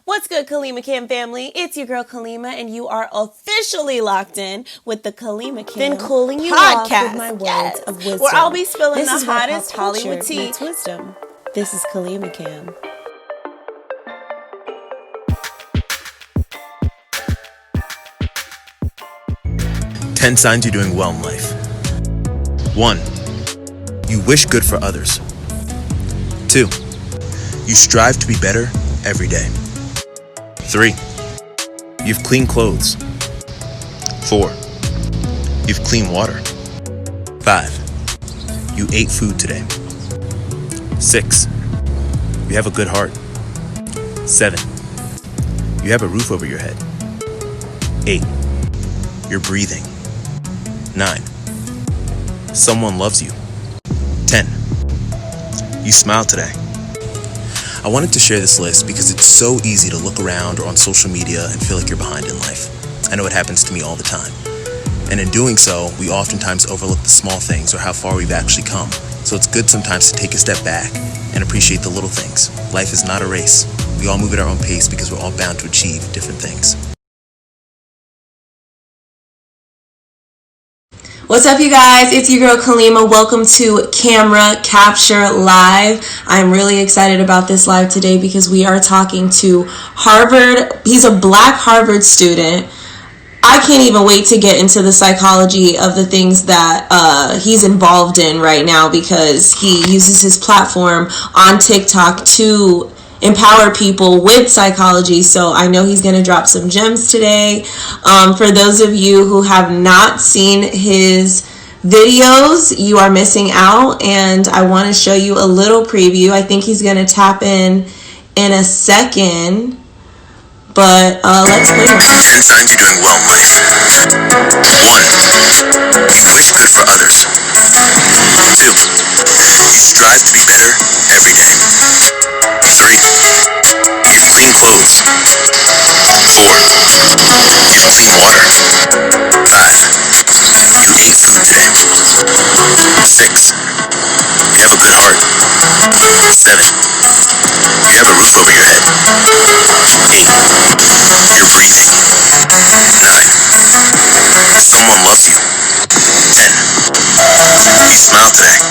What's good, Kalima Kam family? It's your girl Kalima, and you are officially locked in with the Kalima Kam Then cooling you podcast. off with my words of wisdom. Where I'll be spilling this the is where hottest pop culture Hollywood tea. meets wisdom. This is Kalima Kam. Ten signs you're doing well in life. 1. You wish good for others. 2. You strive to be better every day. 3. You've clean clothes. 4. You've clean water. 5. You ate food today. 6. You have a good heart. 7. You have a roof over your head. 8. You're breathing. 9. Someone loves you. 10. You smiled today. I wanted to share this list because it's so easy to look around or on social media and feel like you're behind in life. I know it happens to me all the time. And in doing so, we oftentimes overlook the small things or how far we've actually come. So it's good sometimes to take a step back and appreciate the little things. Life is not a race. We all move at our own pace because we're all bound to achieve different things. What's up, you guys? It's your girl Kalima. Welcome to Kamera, Kapture Live. I'm really excited about this live today because we are talking to Harvard. He's a Black Harvard student. I can't even wait to get into the psychology of the things that he's involved in right now because he uses his platform on TikTok to empower people with psychology. So I know he's going to drop some gems today. For those of you who have not seen his videos, you are missing out, and I want to show you a little preview. I think he's going to tap in a second, but let's play it. 10 signs you're doing well in life. 1. You wish good for others. 2. You strive to be better every day. 3. You've clean clothes. 4. You've clean water. 5. You ate food today. 6. You have a good heart. 7. You have a roof over your head. 8. You're breathing. 9. Someone loves you. 10. You smiled today.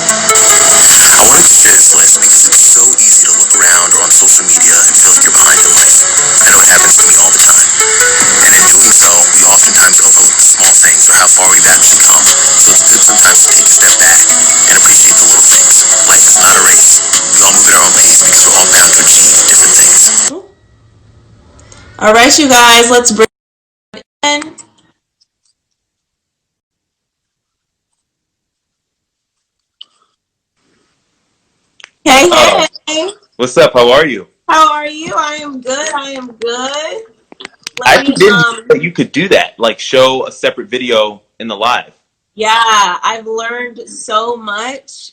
I wanted to share this list because it's so easy to look around or on social media and feel like you're behind in life. I know it happens to me all the time. And in doing so, we oftentimes overlook the small things or how far we've actually come. So it's good sometimes to take a step back and appreciate the little things. Life is not a race. We all move at our own pace because we're all bound to achieve different things. All right, you guys, let's bring it in. Hey, Oh, hey. what's up? How are you? How are you? I am good. I am good. I Let actually me didn't know that you could do that, like show a separate video in the live. yeah, I've learned so much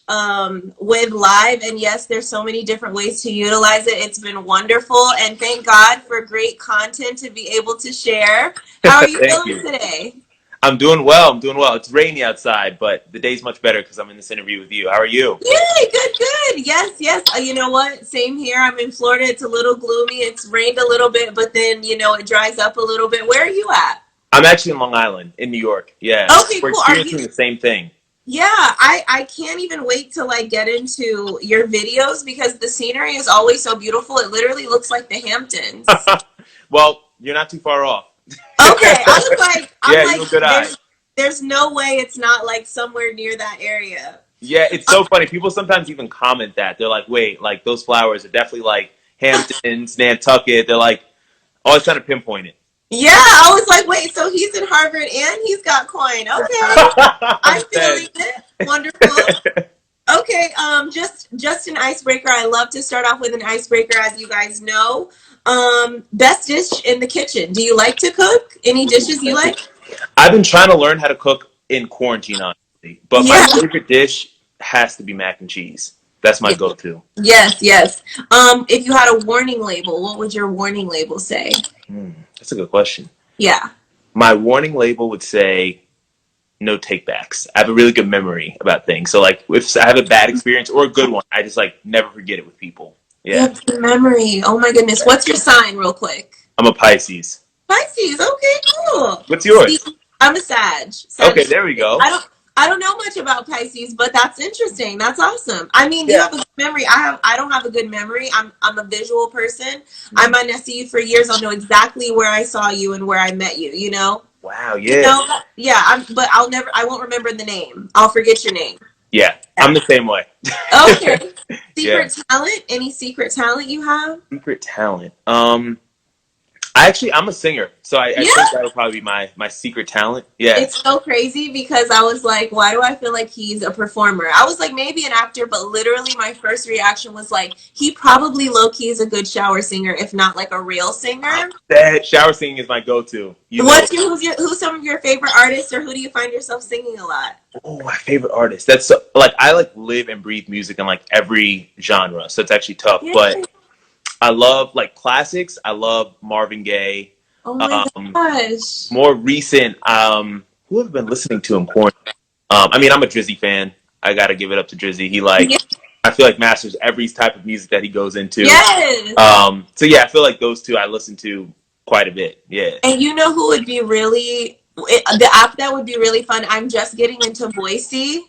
with live, and yes, there's so many different ways to utilize it. It's been wonderful, and thank God for great content to be able to share. How are you Thank feeling you. today? I'm doing well. I'm doing well. It's rainy outside, but the day's much better because I'm in this interview with you. How are you? Yay, good, good. Yes, yes. You know what? Same here. I'm in Florida. It's a little gloomy. It's rained a little bit, but then, it dries up a little bit. Where are you at? I'm actually in Long Island, in New York. Yeah, Okay, we're cool. Are you? experiencing the same thing. Yeah, I can't even wait to like get into your videos because the scenery is always so beautiful. It literally looks like the Hamptons. Well, you're not too far off. Okay, I was like, Yeah, you have a good eye. there's no way it's not like somewhere near that area. Yeah, it's so funny. People sometimes even comment that. They're like, wait, like those flowers are definitely like Hamptons, Nantucket. They're like always trying to pinpoint it. Yeah, I was like, wait, so he's in Harvard and he's got coin. Okay, I'm feeling it. Wonderful. Okay, just an icebreaker. I love to start off with an icebreaker, as you guys know. Best dish in the kitchen. Do you like to cook? Any dishes you like? I've been trying to learn how to cook in quarantine, honestly. But my favorite dish has to be mac and cheese. That's my go-to. Yes, yes. If you had a warning label, what would your warning label say? That's a good question. Yeah. My warning label would say no takebacks. I have a really good memory about things. So like if I have a bad experience or a good one, I just like never forget it with people. You Yeah, have good memory. Oh my goodness. What's your sign, real quick? I'm a Pisces. Pisces. Okay, cool. What's See, yours? I'm a Sag. Okay, there we go. I don't know much about Pisces, but that's interesting. That's awesome. I mean, you Yeah. have a good memory. I don't have a good memory. I'm a visual person. I might not see you for years. I'll know exactly where I saw you and where I met you, you know? Wow. You Yeah. know? Yeah, but I won't remember the name. I'll forget your name. Yeah. Yeah. I'm the same way. Okay. Yeah. Secret talent? Any secret talent you have? Secret talent. I'm a singer, so I Yeah. think that would probably be my secret talent. Yeah. It's so crazy because I was like, why do I feel like he's a performer? I was like, maybe an actor, but literally my first reaction was like, he probably low-key is a good shower singer, if not like a real singer. That shower singing is my go-to. You know. Who's some of your favorite artists, or who do you find yourself singing a lot? Oh, my favorite artist. That's so, like I like live and breathe music in like every genre, so it's actually tough. Yeah. But I love like classics. I love Marvin Gaye. Oh my gosh. More recent, who have I been listening to in quarantine? I mean, I'm a Drizzy fan. I gotta give it up to Drizzy. Yeah. I feel like masters every type of music that he goes into. Yes. So yeah, I feel like those two I listen to quite a bit. Yeah. And you know who would be the app that would be really fun? I'm just getting into Boise.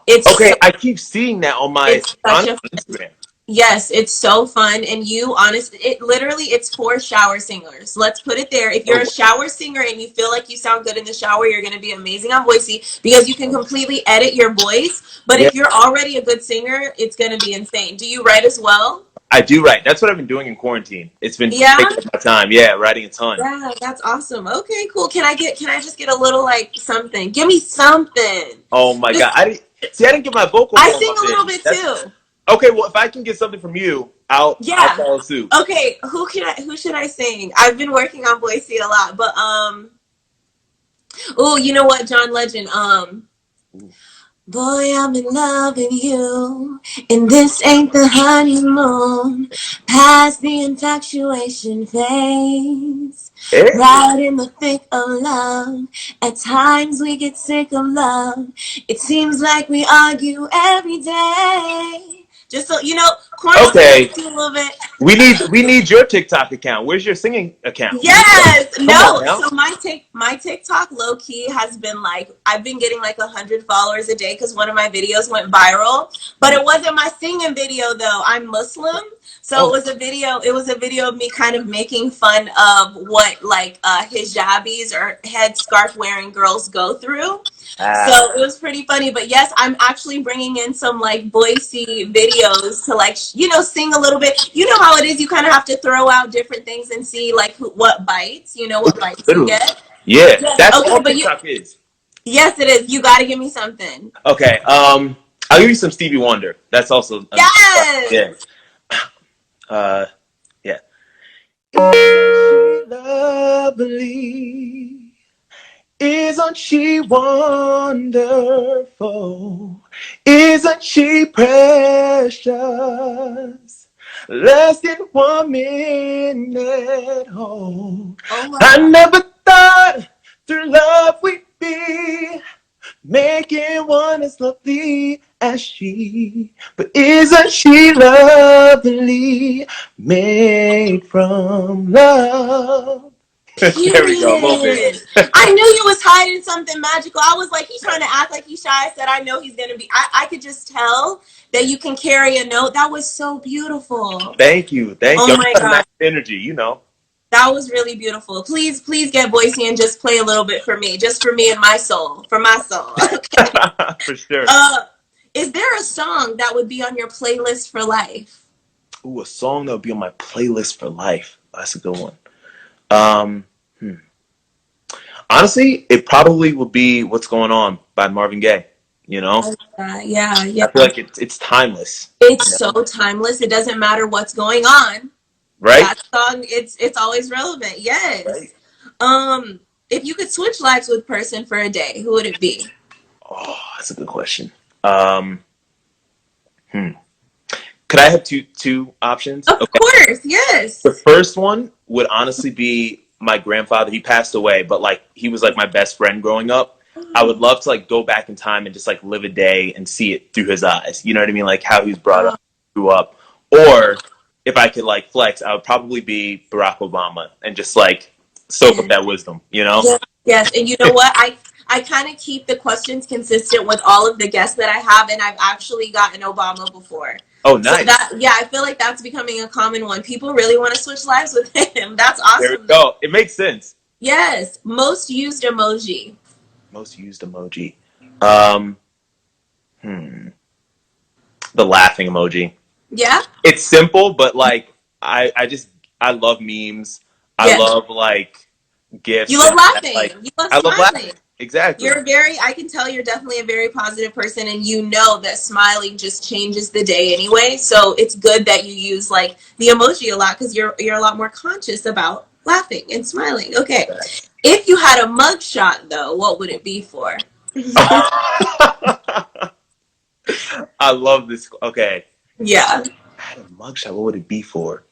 Okay, I keep seeing that It's on such a Instagram. Yes, it's so fun. And it's for shower singers. Let's put it there. If you're a shower singer and you feel like you sound good in the shower, you're going to be amazing on Voicey because you can completely edit your voice. But Yeah. if you're already a good singer, it's going to be insane. Do you write as well? I do write. That's what I've been doing in quarantine. It's been Yeah. taking up my time. Yeah, writing a ton. Yeah, that's awesome. Okay, cool. Can I just get a little like something? Give me something. Oh my God. I didn't get my vocal I warm sing up a little in. bit too. Okay, well, if I can get something from you, I'll Yeah. follow suit. Okay, who should I sing? I've been working on Boise a lot, but oh, you know what, John Legend, boy, I'm in love with you, and this ain't the honeymoon, past the infatuation phase, Eh? right in the thick of love, at times we get sick of love, it seems like we argue every day, just so, you know, Okay. a little bit. We need your TikTok account. Where's your singing account? Yes, Come no. on now. So my TikTok low key has been like I've been getting like 100 followers a day because one of my videos went viral. But it wasn't my singing video though. I'm Muslim, so it was a video. It was a video of me kind of making fun of what like hijabis or headscarf wearing girls go through. So it was pretty funny. But yes, I'm actually bringing in some like Boise videos to like, sing a little bit. You know how it is. You kind of have to throw out different things and see like what bites, what bites you get. Yeah, Yes. that's Okay, all but TikTok is. yes, it is. You got to give me something. Okay, I'll give you some Stevie Wonder. That's also Yes. yeah. Yeah. Isn't she lovely? Isn't she wonderful? Isn't she precious? Less than 1 minute home. Oh my I God. never thought through love we'd be making one as lovely as she. But isn't she lovely? Made from love. There we go, a little bit. Period. I knew you was hiding something magical. I was like, he's trying to act like he's shy. I said, I know he's gonna be. I could just tell that you can carry a note. That was so beautiful. Thank you. Oh You. my Nice God. energy, you know. That was really beautiful. Please get Boise and just play a little bit for me, just for me and my soul, for my soul. For sure. Is there a song that would be on your playlist for life? Ooh, a song that would be on my playlist for life. That's a good one. Um, Honestly, it probably would be "What's Going On" by Marvin Gaye. You know, Yeah. I feel like it's timeless. It's so timeless. It doesn't matter what's going on. Right? That song, it's always relevant. Yes. Right. If you could switch lives with a person for a day, who would it be? Oh, that's a good question. Could I have two options? Of course, yes. The first one would honestly be my grandfather. He passed away, but like he was like my best friend growing up. I would love to like go back in time and just like live a day and see it through his eyes. You know what I mean? Like how he was brought up, grew up. Or if I could like flex, I would probably be Barack Obama and just like soak up that wisdom, you know? Yeah. Yes, and you know what? I kind of keep the questions consistent with all of the guests that I have, and I've actually gotten Obama before. Oh, So nice. that, yeah, I feel like that's becoming a common one. People really want to switch lives with him. That's There we awesome, though. go. It makes sense. Yes, most used emoji. Most used emoji. Um, the laughing emoji. Yeah, It's simple, but like I love memes. I yeah. love like gifs You love and laughing. like You love I love smiling. laughing. Exactly. I can tell you're definitely a very positive person, and you know that smiling just changes the day anyway. So it's good that you use like the emoji a lot because you're a lot more conscious about laughing and smiling. Okay. If you had a mugshot though, what would it be for? I love this. Okay. Yeah. I had a mugshot. What would it be for?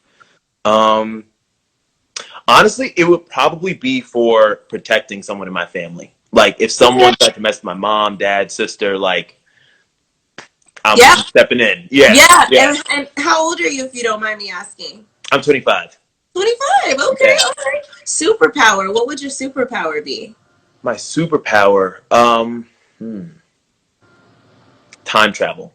Um, Honestly, it would probably be for protecting someone in my family. Like if someone tried to mess with my mom, dad, sister, like Yeah. I'm stepping in. Yeah, Yeah. yeah. And how old are you if you don't mind me asking? I'm 25. 25. Okay. Yeah. Okay. Superpower. What would your superpower be? My superpower, time travel.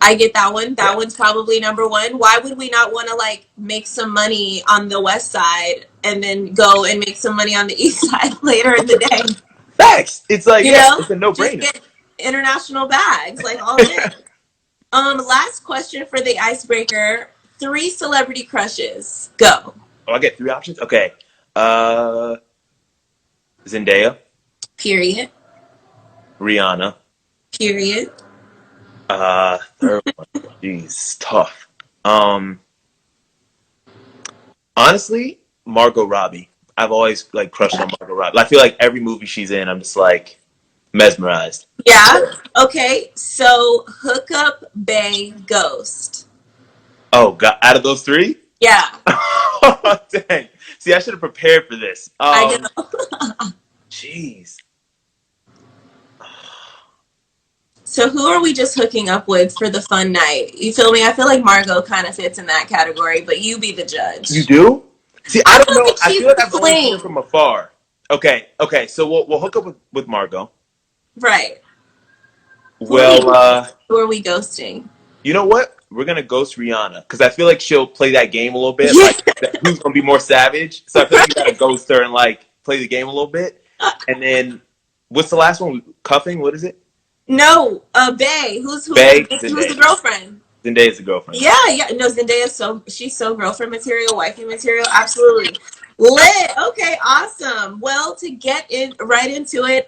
I get that one. Yeah. That one's probably number one. Why would we not want to like make some money on the west side and then go and make some money on the east side later in the day? Facts. It's like, You yeah, know, it's a just no-brainer. get international bags, like all in. Last question for the icebreaker. 3 celebrity crushes. Go. Oh, I get 3 options? Okay. Uh, Zendaya, Period. Rihanna, Period. third one. Jeez, tough. Um, Honestly, Margot Robbie. I've always like crushed on Margot Robbie. I feel like every movie she's in, I'm just like mesmerized. Yeah. Okay. So hookup, bay, ghost. Oh God! Out of those three, Yeah. dang. See, I should have prepared for this. I know. Jeez. So who are we just hooking up with for the fun night? You feel me? I feel like Margot kind of fits in that category, but you be the judge. You do? See, I I don't feel know. like I she's feel like the I've only seen her flame. from afar. Okay, okay. So we'll hook up with Margot. Right. Well, Who are we ghosting? you know what? We're gonna ghost Rihanna because I feel like she'll play that game a little bit. Yeah. Like, who's gonna be more savage? So I feel like you gotta ghost her and like play the game a little bit. And then, what's the last one? Cuffing? What is it? No, Bay. Bae, Who's the Zendaya. girlfriend? Zendaya's the girlfriend. Yeah, yeah. No, Zendaya's she's so girlfriend material, wifey material. Absolutely. Lit. Okay, awesome. Well, to get in right into it,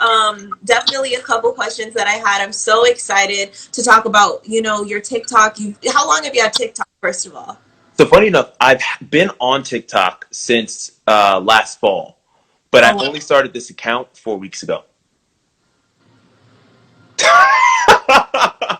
definitely a couple questions that I had. I'm so excited to talk about, your TikTok. How long have you had TikTok, first of all? So funny enough, I've been on TikTok since last fall, but I Oh, only started this account 4 weeks ago. I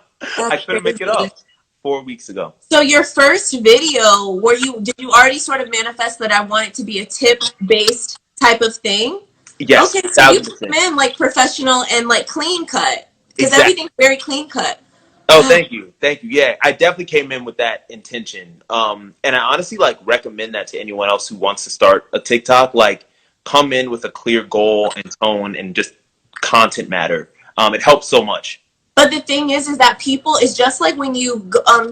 that's couldn't make it crazy. up. 4 weeks ago. So your first video, did you already sort of manifest that I want it to be a tip based type of thing? Yes, Okay, so you thousand came percent. in like professional and like clean cut because Exactly. everything's very clean cut. Oh, thank you, thank you. Yeah, I definitely came in with that intention. And I honestly like recommend that to anyone else who wants to start a TikTok. Like, come in with a clear goal and tone, and just content matter. It helps so much. But the thing is that people is just like when you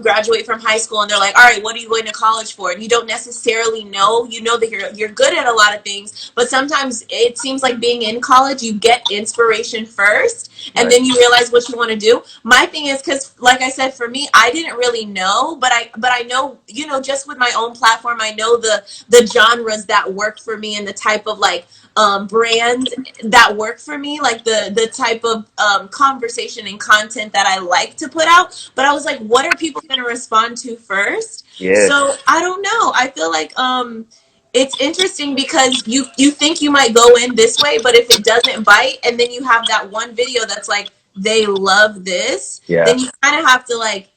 graduate from high school and they're like, all right, what are you going to college for? And you don't necessarily know. You know that you're good at a lot of things, but sometimes it seems like being in college, you get inspiration first, and Right. then you realize what you want to do. My thing is because, like I said, for me, I didn't really know, but I know, just with my own platform, I know the genres that work for me and the type of like brands that work for me, like the type of conversation and content that I like to put out. But I was like, what are people going to respond to first? Yeah. So I don't know. I feel like it's interesting because you think you might go in this way, but if it doesn't bite, and then you have that one video that's like they love this, Yeah. then you kind of have to like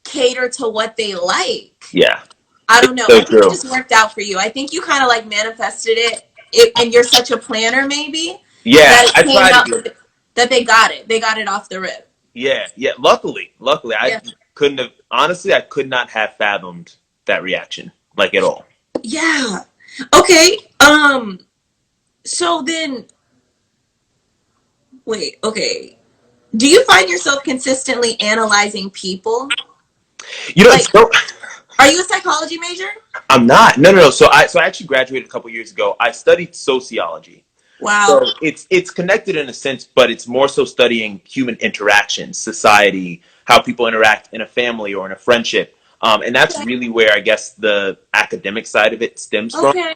cater to what they like. Yeah. I don't know. So I think it true. just worked out for you. I think you kind of like manifested and you're such a planner, maybe Yeah, that it I came try to out be. that they got it. They got it off the rip. Yeah, yeah. Luckily, Yeah. I couldn't have. Honestly, I could not have fathomed that reaction, like, at all. Yeah. Okay. So then, wait. Okay. Do you find yourself consistently analyzing people? You know, Like, it's so. are you a psychology major? I'm not. No, no, no. So I actually graduated a couple years ago. I studied sociology. So Wow. it's connected in a sense, but it's more so studying human interactions, society, how people interact in a family or in a friendship, and that's Okay. really where I guess the academic side of it stems from. Okay.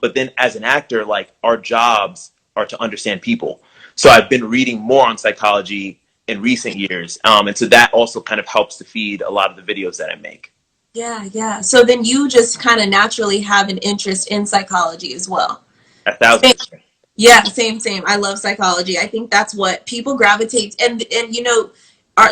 But then as an actor, like our jobs are to understand people. So I've been reading more on psychology in recent years, and so that also kind of helps to feed a lot of the videos that I make. Yeah, yeah. So then you just kind of naturally have an interest in psychology as well. 1,000%. Yeah, same, same. I love psychology. I think that's what people gravitate, and you know,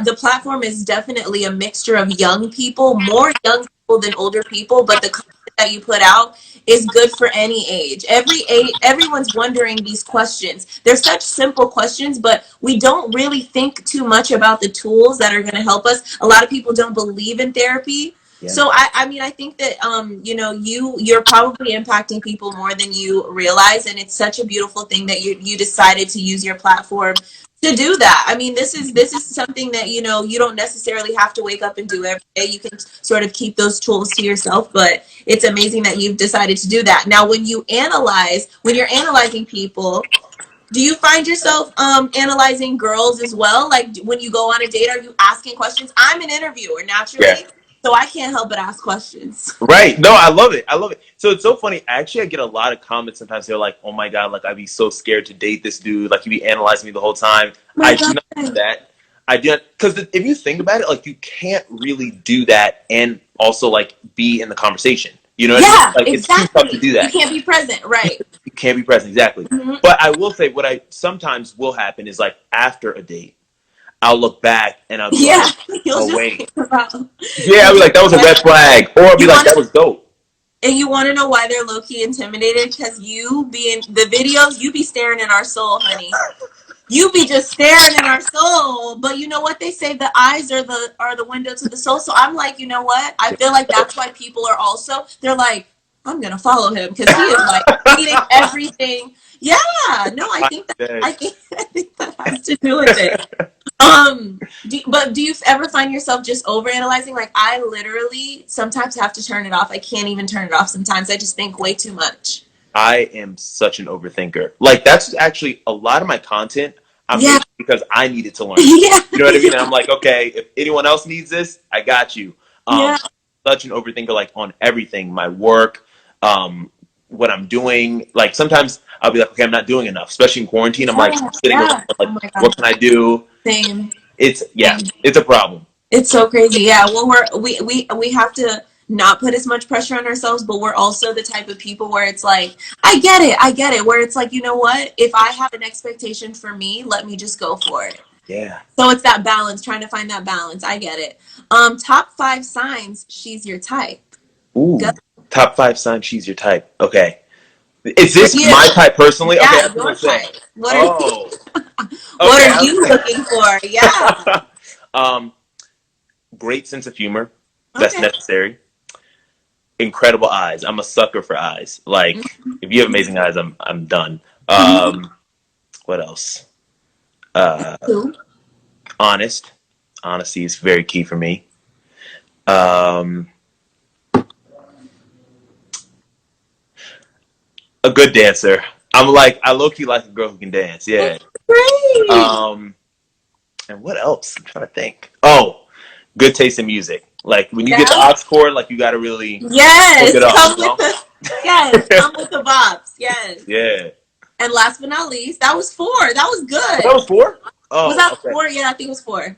the platform is definitely a mixture of young people, more young people than older people, but the content that you put out is good for any age. Every age, everyone's wondering these questions. They're such simple questions, but we don't really think too much about the tools that are going to help us. A lot of people don't believe in therapy. Yeah. So I mean, I think that you know, you're probably impacting people more than you realize, and it's such a beautiful thing that you decided to use your platform to do that. I mean, this is something that, you know, you don't necessarily have to wake up and do every day. You can sort of keep those tools to yourself, but it's amazing that you've decided to do that. Now, when you're analyzing people, do you find yourself analyzing girls as well? Like when you go on a date, are you asking questions? I'm an interviewer Yeah. naturally, so I can't help but ask questions. Right. No, I love it. I love it. So it's so funny. Actually, I get a lot of comments sometimes. They're like, "Oh my god, like I'd be so scared to date this dude. Like he'd be analyzing me the whole time." My I do not do God. that. I do not, because if you think about it, like you can't really do that and also like be in the conversation. You know what I mean? Yeah, Like it's too tough to exactly. do You that. can't be present, right? You can't be present exactly. Hmm. But I will say, what I sometimes will happen is like after a date, I'll look back and I'll be Yeah, like, you'll "Oh just wait, think about. yeah." I'll You'll be just like, "That was a what red flag," or I'll be you like, want, "That was dope." and you want to know why they're low key intimidated? Because you be in the videos, you be staring in our soul, honey. You be just staring in our soul. But you know what they say? The eyes are the window to the soul. So I'm like, you know what? I feel like that's why people are also, they're like, I'm gonna follow him because he is like reading everything. Yeah, no, I think that Dead. I think I think that has to do with it. But do you ever find yourself just overanalyzing? Like I literally sometimes have to turn it off. I can't even turn it off sometimes. I just think way too much. I am such an overthinker. Like that's actually a lot of my content I'm Yeah. making because I needed to learn. Yeah. You know what I mean? And Yeah. I'm like, okay, if anyone else needs this, I got you. Yeah. Such an overthinker, like on everything, my work, um, what I'm doing. Like sometimes I'll be like, okay, I'm not doing enough, especially in quarantine. I'm like Yeah. sitting around, Yeah. like, Oh my what God. can I do? Same. It's yeah, Same. it's a problem. It's so crazy. Yeah. Well, we have to not put as much pressure on ourselves, but we're also the type of people where it's like, I get it. I get it. Where it's like, you know what? If I have an expectation for me, let me just go for it. Yeah. So it's that balance, trying to find that balance. I get it. Top 5 signs she's your type. Go Ooh. Top 5 signs she's your type. Okay. Is for this you. my type personally? Okay, I Yeah, was your gonna say. type. What are Oh. what Okay. are you looking for? Yeah. um, great sense of humor. That's Okay. necessary. Incredible eyes. I'm a sucker for eyes. Like if you have amazing eyes, I'm done. What else? Uh, Cool. honest. Honesty is very key for me. Um, a good dancer. I'm like I low key like a girl who can dance. Yeah. Great. Um, and what else? I'm trying to think. Oh, good taste in music. Like when you get the Yeah. aux chord, like you got to really look Yes. it up. Come You with know? the yes. Come with the bops. Yes. Yeah. And last but not least, that was 4. That was That good. was 4. Was Oh, that okay. 4? Yeah, I think it was 4.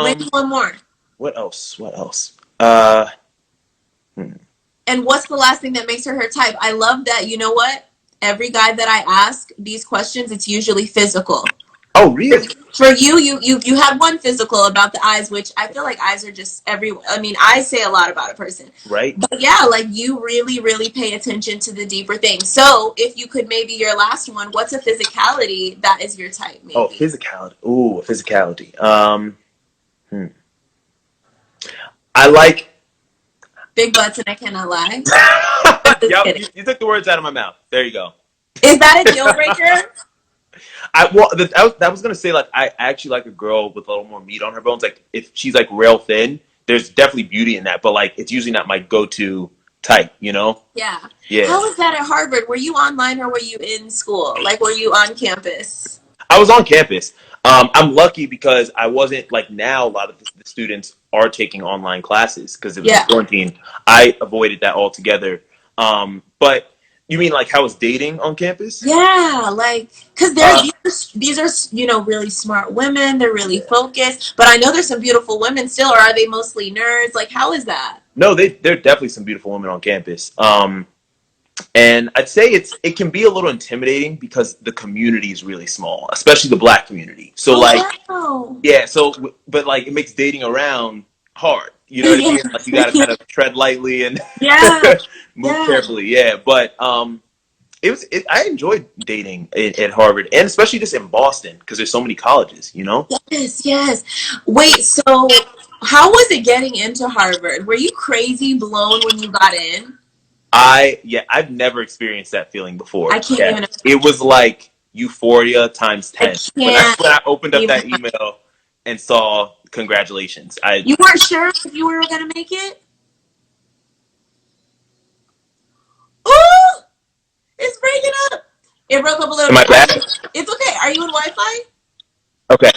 Maybe Um, one more. what else? What else? Hmm. And what's the last thing that makes her her type? I love that. You know what? Every guy that I ask these questions, it's usually physical. Oh, really? For you had one physical about the eyes, which I feel like eyes are just every. I mean, eyes say a lot about a person. Right? But yeah, like you really, really pay attention to the deeper things. So if you could maybe your last one, what's a physicality that is your type? Oh, Maybe. physicality. Ooh, physicality. Hmm. I like. Big butts and I cannot lie. Yep, you took the words out of my mouth. There you go. Is that a deal breaker? That was gonna say, like, I actually like a girl with a little more meat on her bones. Like, if she's like real thin, there's definitely beauty in that. But like, it's usually not my go-to type. You know? Yeah. Yeah. How was that at Harvard? Were you online or were you in school? Like, were you on campus? I was on campus. I'm lucky because I wasn't like now. A lot of the students are taking online classes because it was quarantine. I avoided that altogether. But you mean like how was dating on campus? Yeah, like because these are really smart women. They're really focused. But I know there's some beautiful women still. Or are they mostly nerds? Like, how is that? No, there are definitely some beautiful women on campus. And I'd say it can be a little intimidating because the community is really small, especially the Black community. So wow. Yeah. So, but like it makes dating around hard. You know what I mean? Like you got to kind of tread lightly and move carefully. Yeah. But I enjoyed dating at Harvard and especially just in Boston because there's so many colleges. You know? Yes. Wait. So, how was it getting into Harvard? Were you crazy blown when you got in? I've never experienced that feeling before. I can't even. It was like euphoria times 10 when I opened up that email and saw congratulations. You weren't sure if you were gonna make it? Oh, it's breaking up. It broke up a little bit. It's okay. Are you in Wi-Fi? Okay.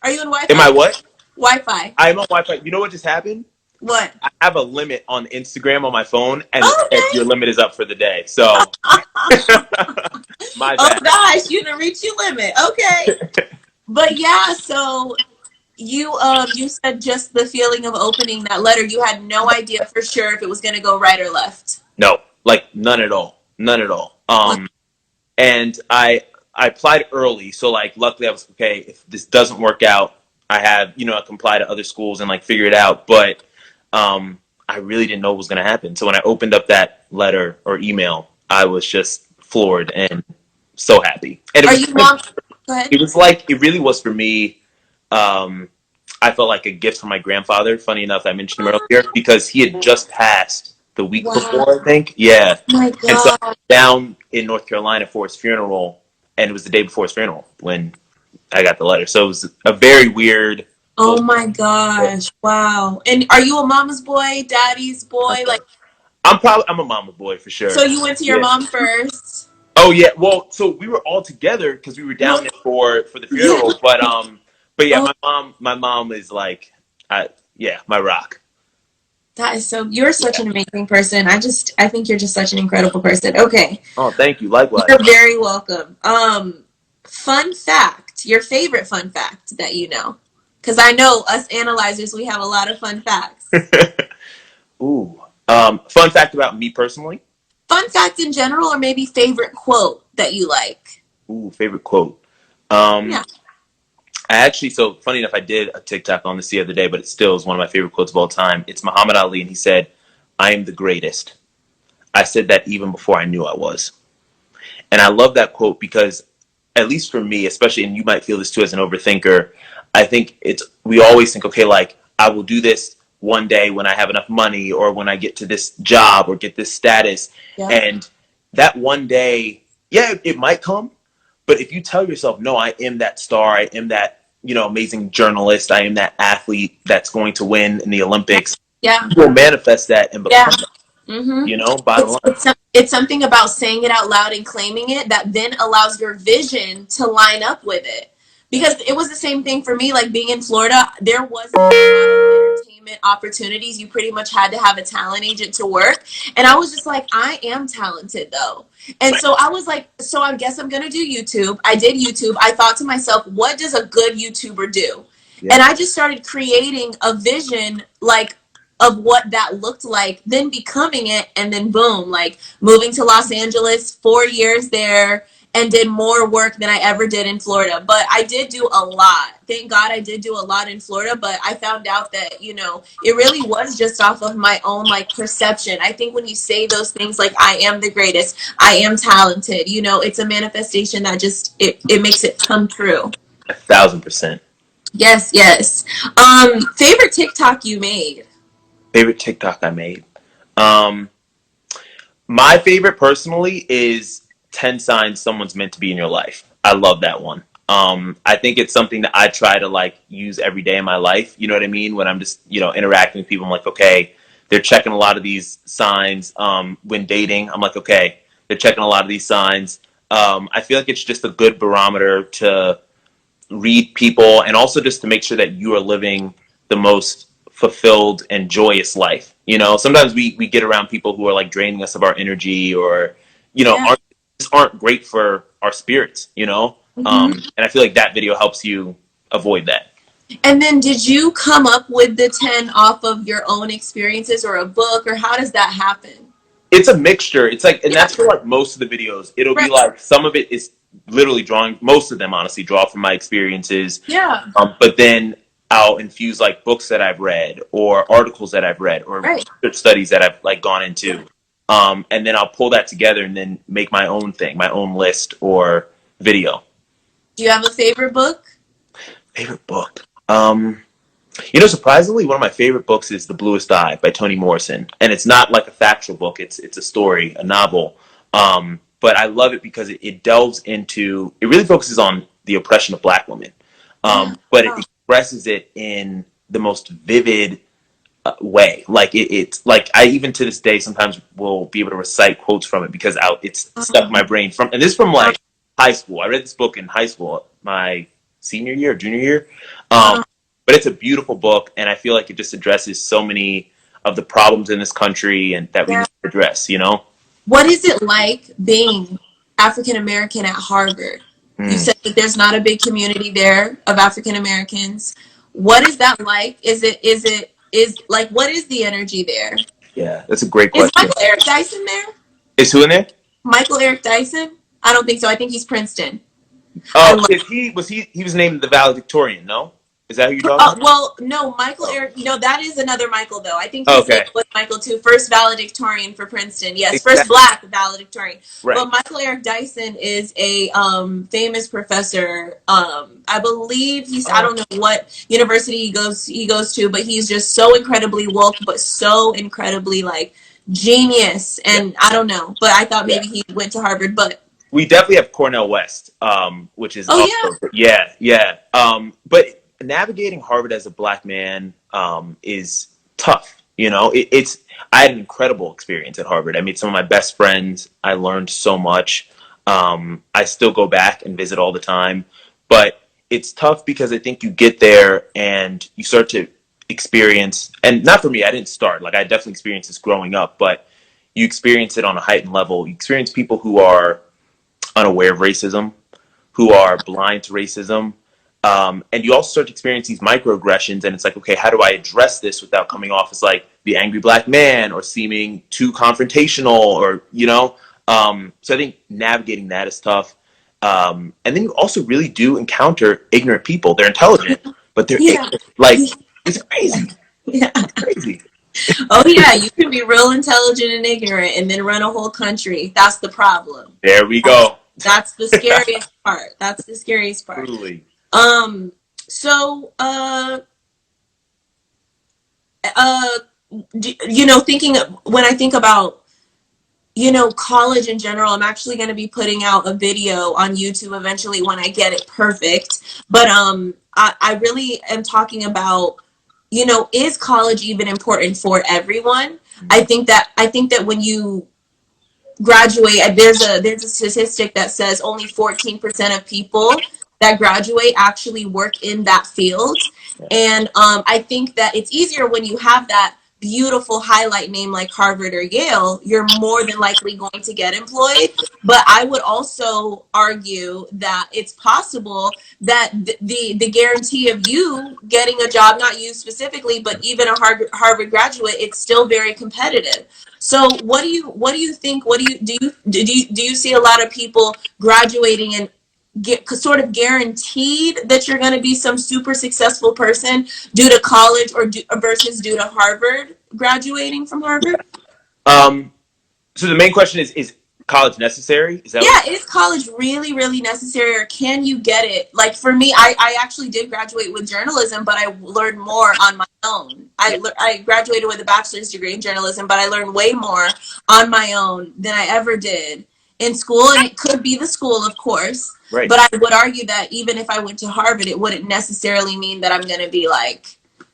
Are you in Wi-Fi? Am I what? Wi-Fi. I'm on Wi-Fi. You know what just happened? What? I have a limit on Instagram on my phone, and your limit is up for the day. So, my bad. Oh gosh, you didn't reach your limit. Okay, but yeah. So you said just the feeling of opening that letter. You had no idea for sure if it was gonna go right or left. No, like none at all. None at all. And I applied early, so like luckily I was okay. If this doesn't work out, I have I can apply to other schools and like figure it out. But I really didn't know what was going to happen. So when I opened up that letter or email, I was just floored and so happy. And Go ahead. It was like, it really was for me. I felt like a gift from my grandfather. Funny enough, I mentioned him earlier because he had just passed the week before, I think. Yeah. Oh my God. And so I was down in North Carolina for his funeral, and it was the day before his funeral when I got the letter. So it was a very weird. Oh my gosh! Wow. And are you a mama's boy, daddy's boy? Like, I'm a mama boy for sure. So you went to your mom first? Oh yeah. Well, so we were all together because we were down there for the funeral. But yeah, my mom is like, my rock. That is so. You're such an amazing person. I think you're just such an incredible person. Okay. Oh, thank you. Likewise. You're very welcome. Fun fact. Your favorite fun fact that you know. Because I know us analyzers, we have a lot of fun facts. Ooh. Fun fact about me personally? Fun fact in general, or maybe favorite quote that you like? Ooh, favorite quote. I actually, so funny enough, I did a TikTok on this the other day, but it still is one of my favorite quotes of all time. It's Muhammad Ali, and he said, "I am the greatest." I said that even before I knew I was. And I love that quote because, at least for me, especially, and you might feel this too as an overthinker, I think we always think, okay, like I will do this one day when I have enough money or when I get to this job or get this status. Yeah. And that one day, it might come. But if you tell yourself, no, I am that star, I am that, amazing journalist, I am that athlete that's going to win in the Olympics, you will manifest that and become that. Mm-hmm. Bottom line. It's something about saying it out loud and claiming it that then allows your vision to line up with it. Because it was the same thing for me, like being in Florida, there wasn't a lot of entertainment opportunities. You pretty much had to have a talent agent to work. And I was just like, I am talented though. And so I was like, so I guess I'm going to do YouTube. I did YouTube. I thought to myself, what does a good YouTuber do? Yeah. And I just started creating a vision of what that looked like, then becoming it. And then boom, like moving to Los Angeles, 4 years there. And did more work than I ever did in Florida. But I did do a lot. Thank God I did do a lot in Florida. But I found out that, it really was just off of my own, perception. I think when you say those things like, I am the greatest, I am talented, it's a manifestation that just, it makes it come true. 1,000%. Yes. Favorite TikTok you made? Favorite TikTok I made? Um, my favorite personally is 10 Signs Someone's Meant to Be in Your Life. I love that one. I think it's something that I try to like use every day in my life. You know what I mean? When I'm just, interacting with people, I'm like, okay, they're checking a lot of these signs. When dating, I'm like, okay, they're checking a lot of these signs. I feel like it's just a good barometer to read people and also just to make sure that you are living the most fulfilled and joyous life. Sometimes we get around people who are like draining us of our energy or, Yeah. aren't great for our spirits. And I feel like that video helps you avoid that. And then did you come up with the 10 off of your own experiences or a book, or how does that happen? It's a mixture. It's like, and Yeah. that's for like most of the videos. It'll be Right. like some of it is literally drawing. Most of them, honestly, draw from my experiences. Yeah. But then I'll infuse like books that I've read or articles that I've read or Right. research studies that I've like gone into. And then I'll pull that together and then make my own thing, my own list or video. Do you have a favorite book? Favorite book. Surprisingly, one of my favorite books is The Bluest Eye by Toni Morrison, and it's not like a factual book; it's a story, a novel. But I love it because it delves into. It really focuses on the oppression of Black women, but it expresses it in the most vivid way. Like it's like I even to this day sometimes will be able to recite quotes from it because it's stuck in my brain from. And this is from like high school. I read this book in high school, my senior year, junior year. But it's a beautiful book, and I feel like it just addresses so many of the problems in this country and that we need to address. What is it like being African American at Harvard? You said that there's not a big community there of African Americans. What is that like? Is like, what is the energy there? Yeah, that's a great Is question. Michael Eric Dyson there? Is who in there? Michael Eric Dyson? I don't think so. I think he's Princeton. Oh, he was named the valedictorian, no? Is that who you're talking about? Well, no, Michael Eric. No, that is another Michael, though. I think his name Okay. was Michael too. First valedictorian for Princeton. Yes, first Exactly. Black valedictorian. Right. But Michael Eric Dyson is a famous professor. I believe I don't know what university he goes to, but he's just so incredibly woke, but so incredibly like genius. And I don't know, but I thought maybe he went to Harvard, but. We definitely have Cornell West, which is yeah. But navigating Harvard as a Black man is tough. I had an incredible experience at Harvard. I made some of my best friends. I learned so much. I still go back and visit all the time, but it's tough because I think you get there and you start to experience, and not for me, I didn't start. Like I definitely experienced this growing up, but you experience it on a heightened level. You experience people who are unaware of racism, who are blind to racism. And you also start to experience these microaggressions, and it's like, okay, how do I address this without coming off as like the angry Black man or seeming too confrontational or. So I think navigating that is tough. And then you also really do encounter ignorant people. They're intelligent, but they're ignorant. Like, it's crazy. Yeah. It's crazy. Oh yeah, you can be real intelligent and ignorant and then run a whole country. That's the problem. There we go. That's the scariest part. That's the scariest part. Truly. So thinking when I think about college in general, I'm actually going to be putting out a video on YouTube eventually when I get it perfect. But I really am talking about, is college even important for everyone? I think that when you graduate, there's a statistic that says only 14% of people that graduate actually work in that field. And I think that it's easier when you have that beautiful highlight name like Harvard or Yale. You're more than likely going to get employed. But I would also argue that it's possible that the guarantee of you getting a job, not you specifically, but even a Harvard graduate, it's still very competitive. So what do you think? Do you see a lot of people graduating and get sort of guaranteed that you're going to be some super successful person due to college versus due to Harvard, graduating from Harvard? So the main question is college necessary? Is that Yeah, what? is college really, really necessary, or can you get it? Like for me, I actually did graduate with journalism, but I learned more on my own. Yeah. I graduated with a bachelor's degree in journalism, but I learned way more on my own than I ever did in school. And it could be the school, of course, Right. but I would argue that even if I went to Harvard, it wouldn't necessarily mean that I'm going to be like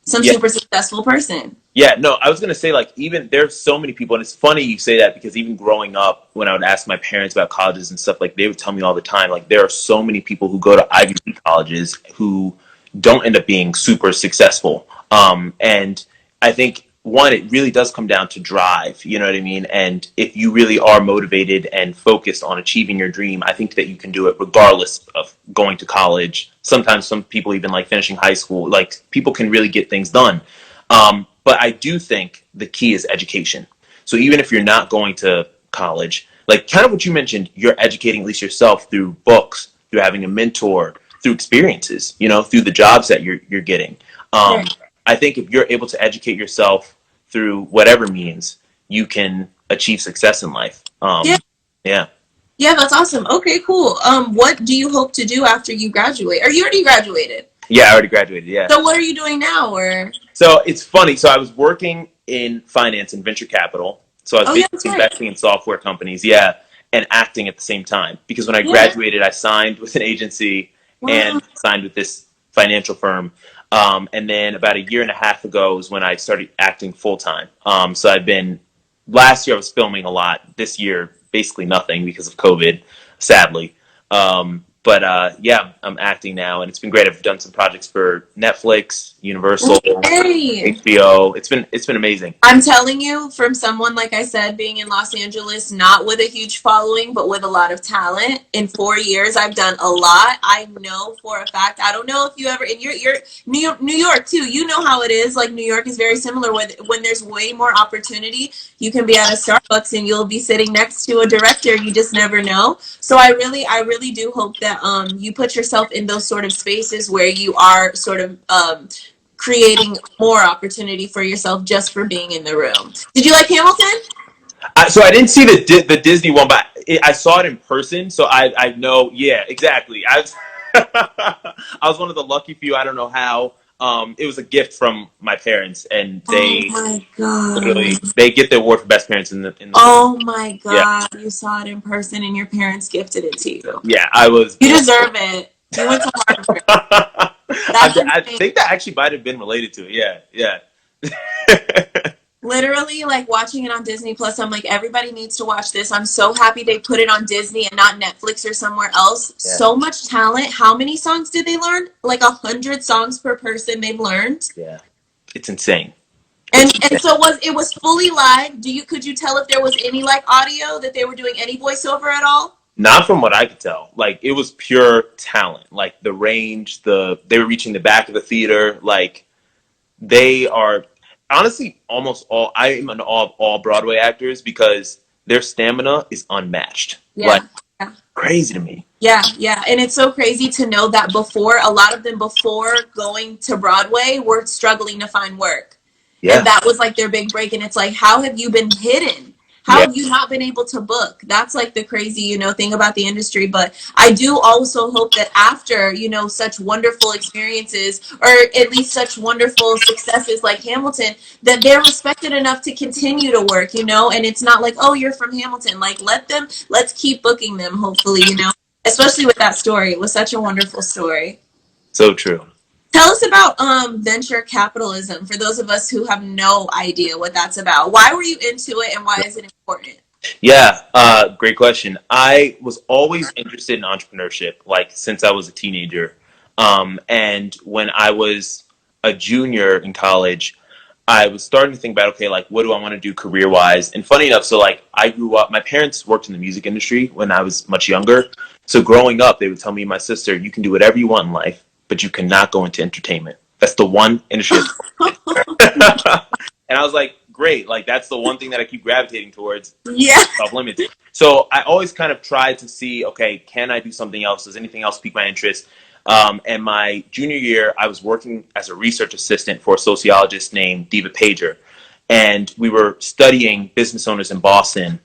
some Yeah. super successful person. Yeah, no, I was gonna say, like, even there's so many people, and it's funny you say that because even growing up, when I would ask my parents about colleges and stuff, like they would tell me all the time, like there are so many people who go to Ivy League colleges who don't end up being super successful. And I think one, it really does come down to drive. You know what I mean? And if you really are motivated and focused on achieving your dream, I think that you can do it regardless of going to college. Sometimes some people even like finishing high school. Like people can really get things done. But I do think the key is education. So even if you're not going to college, like kind of what you mentioned, you're educating at least yourself through books, through having a mentor, through experiences, you know, through the jobs that you're getting. Right. I think if you're able to educate yourself through whatever means, you can achieve success in life. Yeah. Yeah. Yeah, that's awesome. Okay, cool. What do you hope to do after you graduate? Or you already graduated? Yeah, I already graduated. Yeah. So what are you doing now? Or So it's funny. So I was working in finance and venture capital. So I was oh yeah, that's basically right. investing in software companies, yeah, and acting at the same time. Because when I Yeah. graduated, I signed with an agency Wow. and signed with this financial firm. And then about a year and a half ago was when I started acting full time. So I've been last year I was filming a lot. This year, basically nothing because of COVID, sadly. But yeah, I'm acting now, and it's been great. I've done some projects for Netflix, Universal, Hey. HBO. It's been amazing. I'm telling you, from someone, like I said, being in Los Angeles, not with a huge following, but with a lot of talent. In 4 years, I've done a lot. I know for a fact. I don't know if you ever, and you're New York too. You know how it is. Like New York is very similar. When there's way more opportunity, you can be at a Starbucks and you'll be sitting next to a director. You just never know. So I really do hope that you put yourself in those sort of spaces where you are sort of creating more opportunity for yourself just for being in the room. Did you like Hamilton? So I didn't see the Disney one, but I saw it in person. So I know. Yeah, exactly. I was one of the lucky few. I don't know how. It was a gift from my parents, and they Oh my god! literally they get the award for best parents in the. Oh my Yeah. god! You saw it in person, and your parents gifted it to you. Yeah, I was. You deserve it. You went to Harvard. I think that actually might have been related to it. Yeah, yeah. Literally, like watching it on Disney Plus, I'm like, everybody needs to watch this. I'm so happy they put it on Disney and not Netflix or somewhere else. Yeah. So much talent. How many songs did they learn? Like 100 songs per person they've learned. Yeah, it's insane. And so it was fully live. Could you tell if there was any like audio that they were doing any voiceover at all? Not from what I could tell. Like it was pure talent. Like the range, they were reaching the back of the theater. Like they are honestly almost all. I am in awe of all Broadway actors because their stamina is unmatched. Yeah. Like Yeah. crazy to me. Yeah, yeah. And it's so crazy to know that a lot of them before going to Broadway were struggling to find work. Yeah. And that was like their big break. And it's like, how have you been hidden? How have you not been able to book? That's like the crazy, thing about the industry. But I do also hope that after, such wonderful experiences, or at least such wonderful successes like Hamilton, that they're respected enough to continue to work, and it's not like, oh, you're from Hamilton. Like, let's keep booking them, hopefully, especially with that story. It was such a wonderful story. So true. Tell us about venture capitalism for those of us who have no idea what that's about. Why were you into it and why is it important? Yeah, great question. I was always interested in entrepreneurship, like since I was a teenager. And when I was a junior in college, I was starting to think about, okay, like what do I want to do career wise? And funny enough, so like I grew up, my parents worked in the music industry when I was much younger. So growing up, they would tell me and my sister, you can do whatever you want in life, but you cannot go into entertainment. That's the one industry. And I was like, great, like that's the one thing that I keep gravitating towards. Yeah. Off-limits. So I always kind of tried to see, okay, can I do something else? Does anything else pique my interest? And my junior year, I was working as a research assistant for a sociologist named Diva Pager. And we were studying business owners in Boston.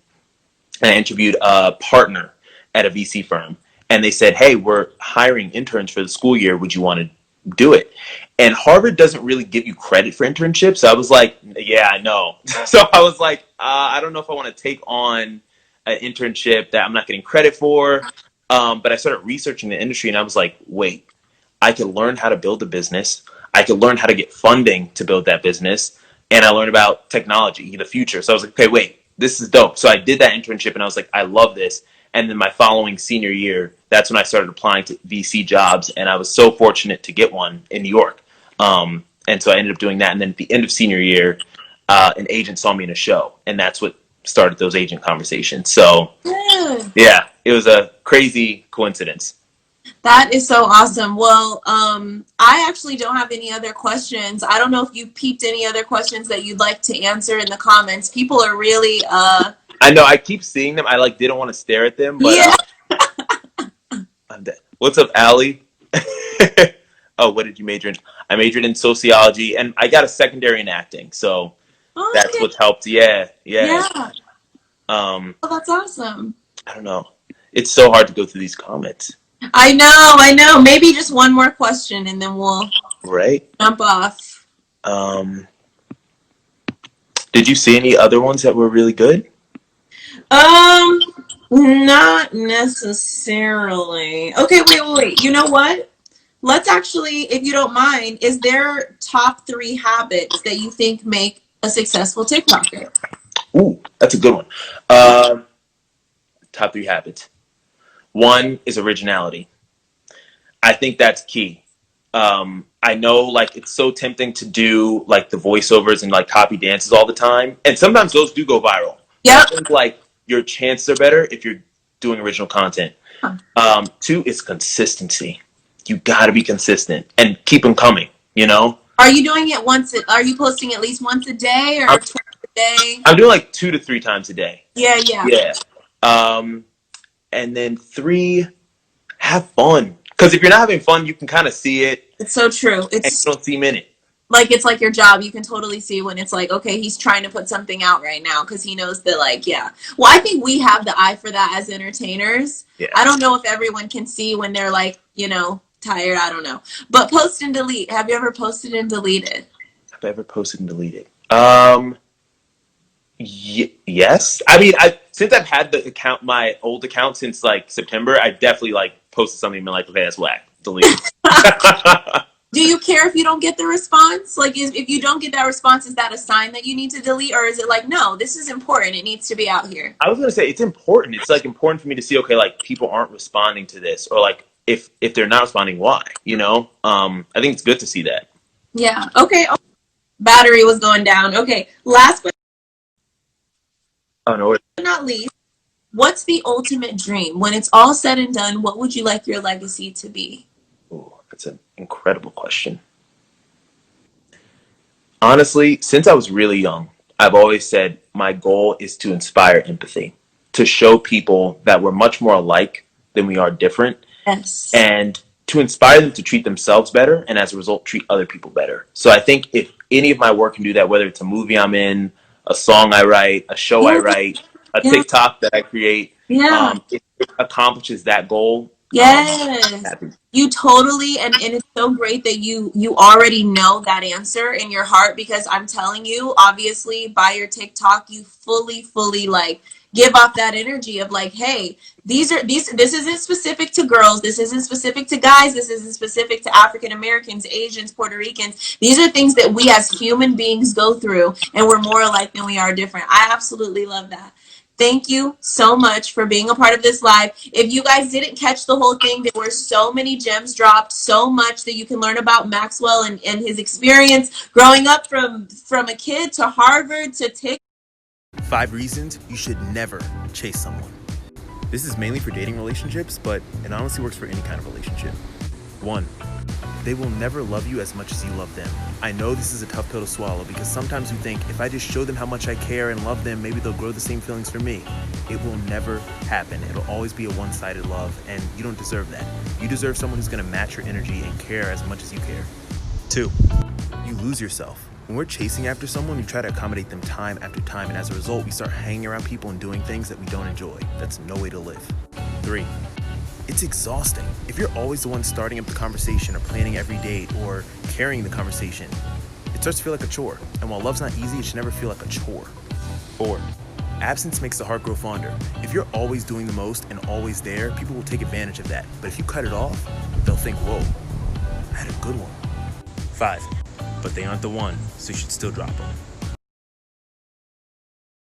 and I interviewed a partner at a VC firm, and they said, "Hey, we're hiring interns for the school year. Would you want to do it?" And Harvard doesn't really give you credit for internships. So I was like, "Yeah, I know." So I was like, "I don't know if I want to take on an internship that I'm not getting credit for." But I started researching the industry, and I was like, "Wait, I could learn how to build a business. I could learn how to get funding to build that business. And I learned about technology, the future." So I was like, okay, wait, this is dope. So I did that internship and I was like, I love this. And then my following senior year, that's when I started applying to VC jobs. And I was so fortunate to get one in New York. And so I ended up doing that. And then at the end of senior year, an agent saw me in a show. And that's what started those agent conversations. So yeah, it was a crazy coincidence. That is so awesome. Well, I actually don't have any other questions. I don't know if you peeped any other questions that you'd like to answer in the comments. People are really I know I keep seeing them. I like didn't want to stare at them, but yeah. I'm dead. What's up, Allie? Oh, what did you major in? I majored in sociology, and I got a secondary in acting, so that's what's helped. Yeah. Oh, that's awesome. I don't know. It's so hard to go through these comments. I know. Maybe just one more question, and then we'll jump off. Did you see any other ones that were really good? Not necessarily. Okay, wait. You know what? Let's actually, if you don't mind, is there top 3 habits that you think make a successful TikToker? Ooh, that's a good one. Top 3 habits. 1 is originality. I think that's key. I know like it's so tempting to do like the voiceovers and like copy dances all the time. And sometimes those do go viral. Yeah. I think like your chances are better if you're doing original content. 2 is consistency. You got to be consistent and keep them coming, Are you doing it are you posting at least once a day or twice a day? I'm doing like 2 to 3 times a day. Yeah. And then 3, have fun. Because if you're not having fun, you can kind of see it. It's so true. And you don't seem in it. It's like your job. You can totally see when it's like, okay, he's trying to put something out right now because he knows that, like, yeah. Well, I think we have the eye for that as entertainers. Yeah. I don't know if everyone can see when they're like, tired. I don't know. But post and delete. Have you ever posted and deleted? Have I ever posted and deleted? Yes. I mean, since I've had my old account since like September, I definitely like posted something and been like, okay, that's whack. Delete. Do you care if you don't get the response? Like, if you don't get that response, is that a sign that you need to delete? Or is it like, no, this is important. It needs to be out here? I was going to say, it's important. It's like important for me to see, okay, like people aren't responding to this, or like if they're not responding, why? I think it's good to see that. Yeah. Okay. Battery was going down. Okay. Last but not least, what's the ultimate dream? When it's all said and done, what would you like your legacy to be? Ooh, that's an incredible question. Honestly, since I was really young, I've always said my goal is to inspire empathy, to show people that we're much more alike than we are different. Yes. And to inspire them to treat themselves better and as a result treat other people better. So I think if any of my work can do that, whether it's a movie I'm in, a song I write, a show I write, a TikTok that I create, it accomplishes that goal. Yes. You totally, and it's so great that you already know that answer in your heart, because I'm telling you, obviously by your TikTok, you fully like give off that energy of like, hey, this isn't specific to girls, this isn't specific to guys, this isn't specific to African Americans, Asians, Puerto Ricans. These are things that we as human beings go through, and we're more alike than we are different. I absolutely love that. Thank you so much for being a part of this live. If you guys didn't catch the whole thing, there were so many gems dropped, so much that you can learn about Maxwell and his experience growing up from a kid to Harvard to TikTok. 5 reasons you should never chase someone. This is mainly for dating relationships, but it honestly works for any kind of relationship. 1, they will never love you as much as you love them. I know this is a tough pill to swallow because sometimes we think if I just show them how much I care and love them, maybe they'll grow the same feelings for me. It will never happen. It'll always be a one-sided love, and you don't deserve that. You deserve someone who's going to match your energy and care as much as you care. 2, you lose yourself. When we're chasing after someone, we try to accommodate them time after time, and as a result, we start hanging around people and doing things that we don't enjoy. That's no way to live. 3, it's exhausting. If you're always the one starting up the conversation or planning every date or carrying the conversation, it starts to feel like a chore. And while love's not easy, it should never feel like a chore. 4, absence makes the heart grow fonder. If you're always doing the most and always there, people will take advantage of that. But if you cut it off, they'll think, whoa, I had a good one. 5, but they aren't the one, so you should still drop them.